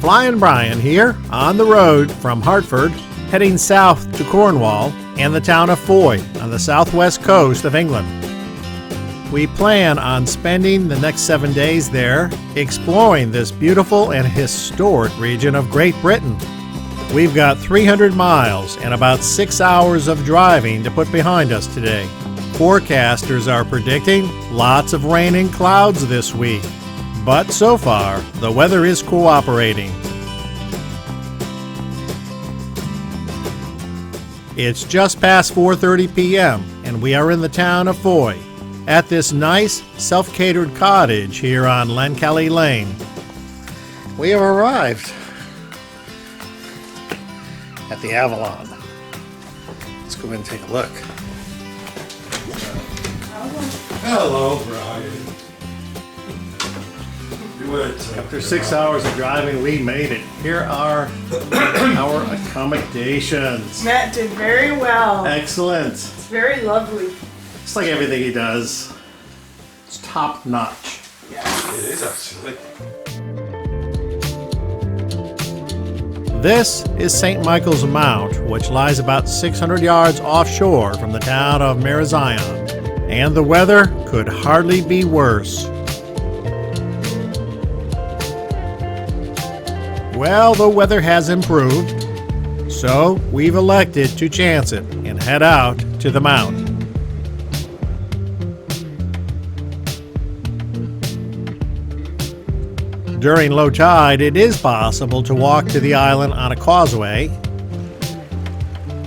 Flying Brian here on the road from Hartford, heading south to Cornwall and the town of Foy on the southwest coast of England. We plan on spending the next 7 days there, exploring this beautiful and historic region of Great Britain. We've got 300 miles and about 6 hours of driving to put behind us today. Forecasters are predicting lots of rain and clouds this week, but so far the weather is cooperating. It's just past 4:30 p.m. and we are in the town of Foy at this nice self-catered cottage here on Lenkelly Lane. We have arrived at the Avalon. Let's go ahead and take a look. Hello, Brian. After 6 hours of driving, we made it. Here are our accommodations. Matt did very well. Excellent. It's very lovely. It's like everything he does. It's top notch. Yes. It is actually. This is St. Michael's Mount, which lies about 600 yards offshore from the town of Marazion. And the weather could hardly be worse. Well, the weather has improved, so we've elected to chance it and head out to the mount. During low tide, it is possible to walk to the island on a causeway,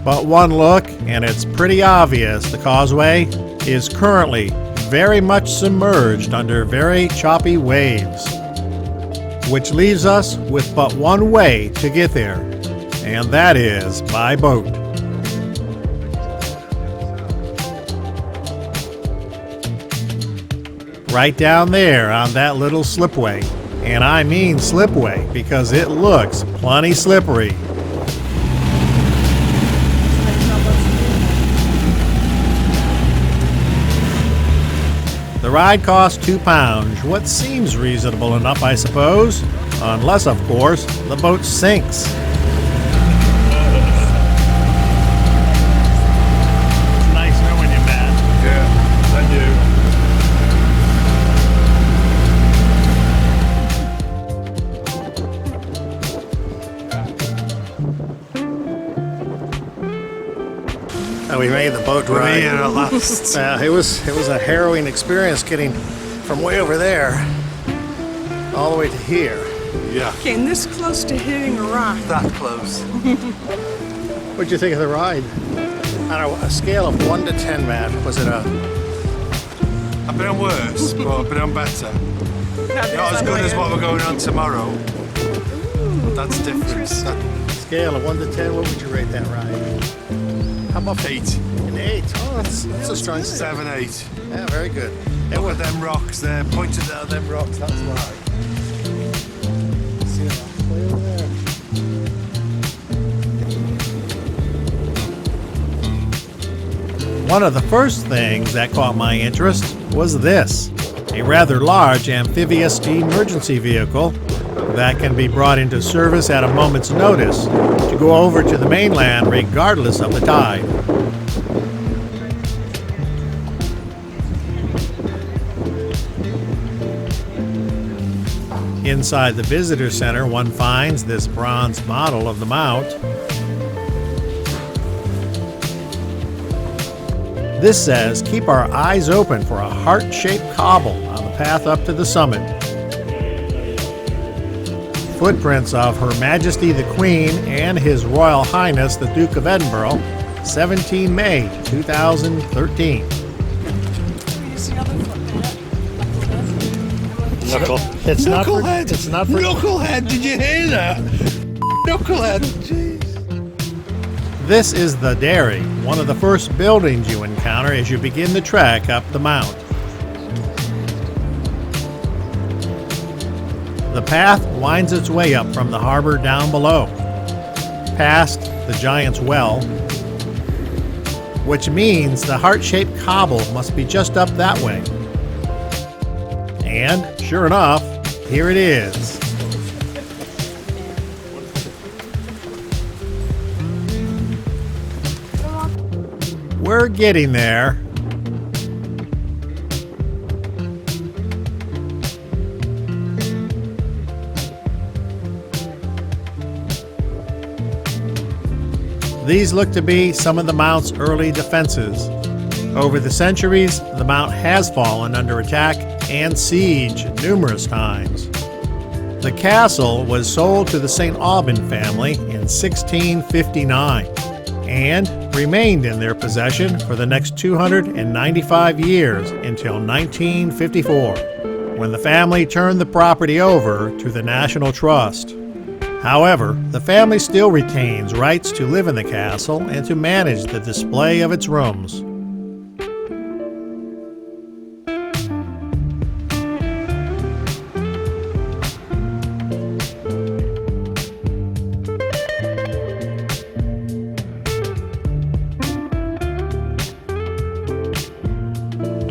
but one look and it's pretty obvious the causeway is currently very much submerged under very choppy waves, which leaves us with but one way to get there, and that is by boat. Right down there on that little slipway, and I mean slipway because it looks plenty slippery. The ride costs £2, what seems reasonable enough, I suppose, unless, of course, the boat sinks. It's nice knowing you, Matt. Yeah, I We made the boat We're ride. here at last. It was a harrowing experience getting from way over there all the way to here. Yeah, Getting this close to hitting a rock. that close. What'd you think of the ride? On a scale of 1 to 10, Matt, was it a... I've been on worse, but I've been on better. Not as good as what we're going on tomorrow. But that's different. Scale of 1 to 10, what would you rate that ride? How about 8, an 8? Oh, that's a strong scale. 7, 8. Yeah, very good. Look at them rocks there, pointed at them rocks, that's why. See that way over there? One of the first things that caught my interest was this, a rather large amphibious emergency vehicle that can be brought into service at a moment's notice to go over to the mainland regardless of the tide. Inside the visitor center, one finds this bronze model of the mount. This says, "Keep our eyes open for a heart-shaped cobble on the path up to the summit." Footprints of Her Majesty the Queen and His Royal Highness the Duke of Edinburgh, 17 May 2013. It's not for... Knucklehead, did you hear that? Knucklehead, jeez. This is the dairy, one of the first buildings you encounter as you begin the trek up the mount. The path winds its way up from the harbor down below, past the Giant's Well, which means the heart-shaped cobble must be just up that way. And, sure enough, here it is. We're getting there. These look to be some of the Mount's early defenses. Over the centuries, the Mount has fallen under attack and siege numerous times. The castle was sold to the St. Aubin family in 1659 and remained in their possession for the next 295 years until 1954, when the family turned the property over to the National Trust. However, the family still retains rights to live in the castle and to manage the display of its rooms.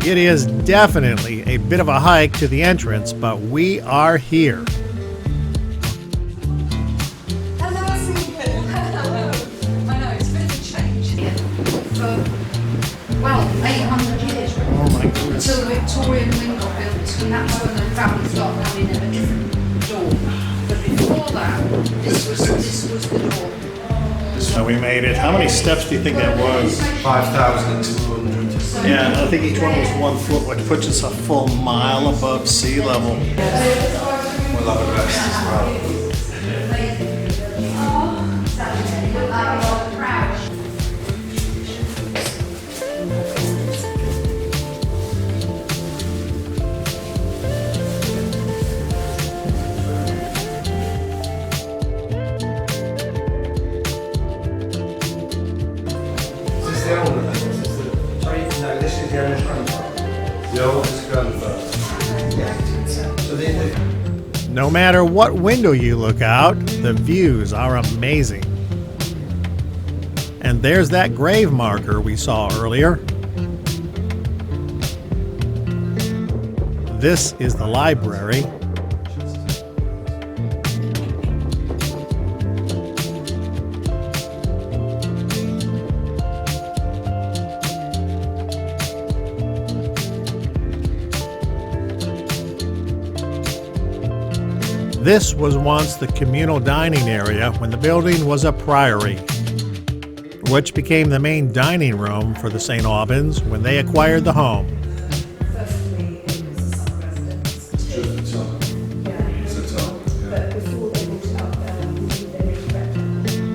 It is definitely a bit of a hike to the entrance, but we are here. Well, 800 years. Oh my goodness. Until the Victorian wing got built, and that's when the family started having a different door. But before that, this was the door. So we made it. How many steps do you think that was? 5,200. Yeah, I think each one was 1 foot, which puts us a full mile above sea level. We'll have a rest as well. No matter what window you look out, the views are amazing. And there's that grave marker we saw earlier. This is the library. This was once the communal dining area when the building was a priory, which became the main dining room for the St. Albans when they acquired the home. Firstly, it was a sub-residence. But before they bought it up, they redecorated it.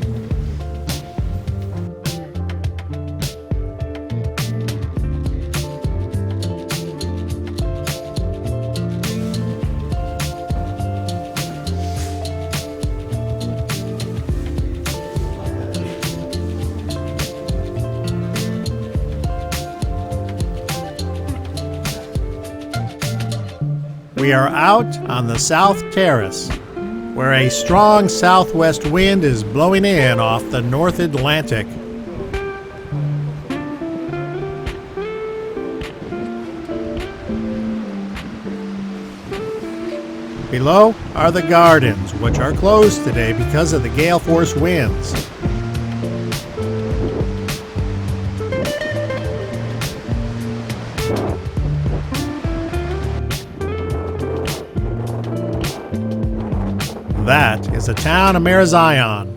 We are out on the South Terrace, where a strong southwest wind is blowing in off the North Atlantic. Below are the gardens, which are closed today because of the gale force winds. That is the town of Marazion.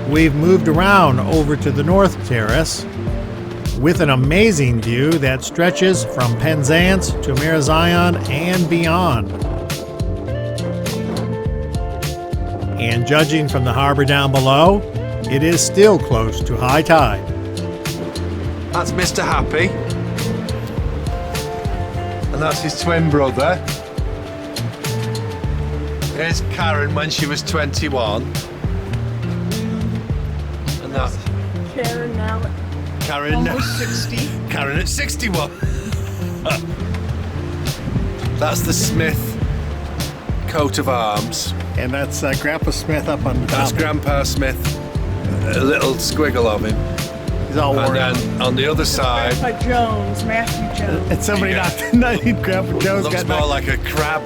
We've moved around over to the North Terrace with an amazing view that stretches from Penzance to Marazion and beyond. And judging from the harbor down below, it is still close to high tide. That's Mr. Happy. And that's his twin brother. Here's Karen when she was 21. And Karen, Almost 60. Karen at 61. That's the Smith coat of arms. And that's Grandpa Smith up on the That's top. Grandpa Smith. A little squiggle of him. He's all And worn out. then on the other side, Grandpa Jones, Matthew Jones. And somebody Yeah. knocked Grandpa Jones looks got more knocked. like a crab.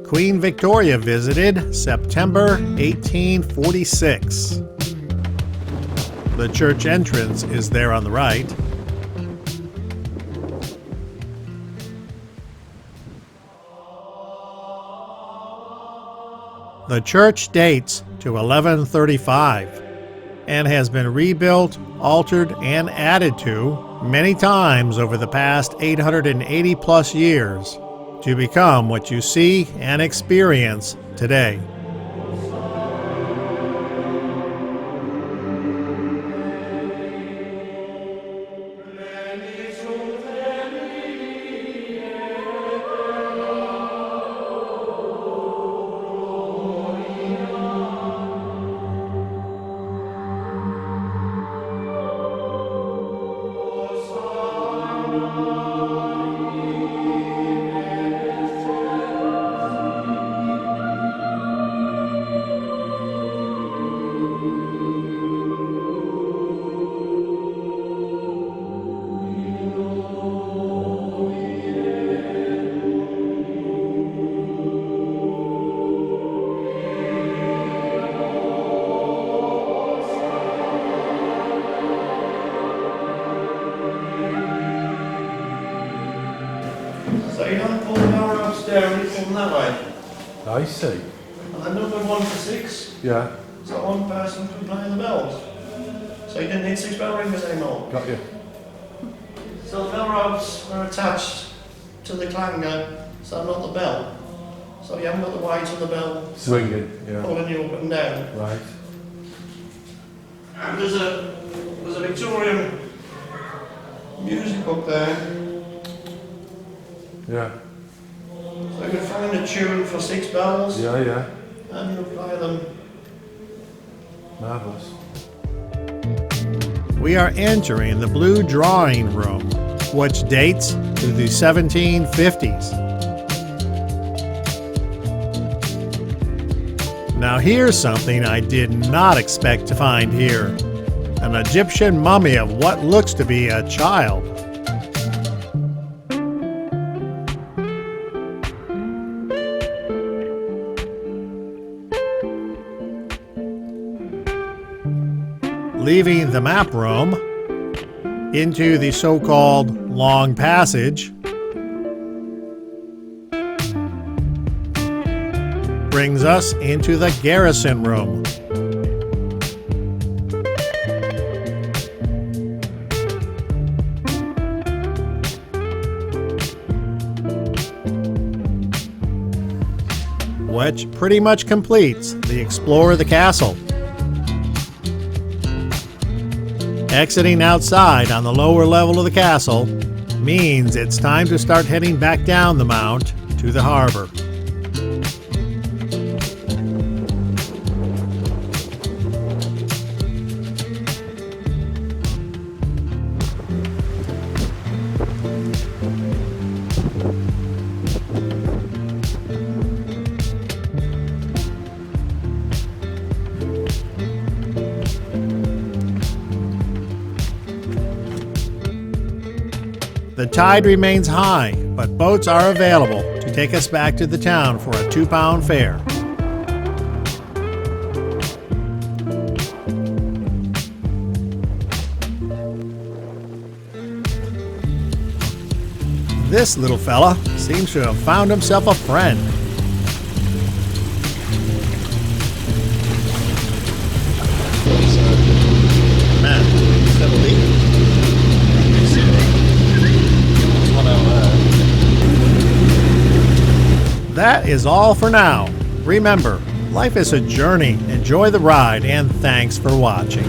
Queen Victoria visited September 1846. The church entrance is there on the right. The church dates to 1135 and has been rebuilt, altered, and added to many times over the past 880 plus years to become what you see and experience today. So you don't pull the bar upstairs, you pull them that way. I see. And then number 1 to 6, Yeah, so one person can play the bells. So you didn't need 6 bell ringers anymore. got you. So the bell ropes are attached to the clanger, so not the bell. So you haven't got the weight of the bell Swinging, yeah. pulling you up and down. Right. And there's a Victorian music book there. Yeah, So you can find a tune for 6 bells yeah. and you play them. Marvellous. We are entering the Blue Drawing Room, which dates to the 1750s. Now here's something I did not expect to find here. An Egyptian mummy of what looks to be a child. Leaving the map room into the so-called Long Passage brings us into the garrison room. Which pretty much completes the explore of the castle. Exiting outside on the lower level of the castle means it's time to start heading back down the mount to the harbor. The tide remains high, but boats are available to take us back to the town for a £2 fare. This little fella seems to have found himself a friend. Man, that is all for now. Remember, life is a journey. Enjoy the ride, and thanks for watching.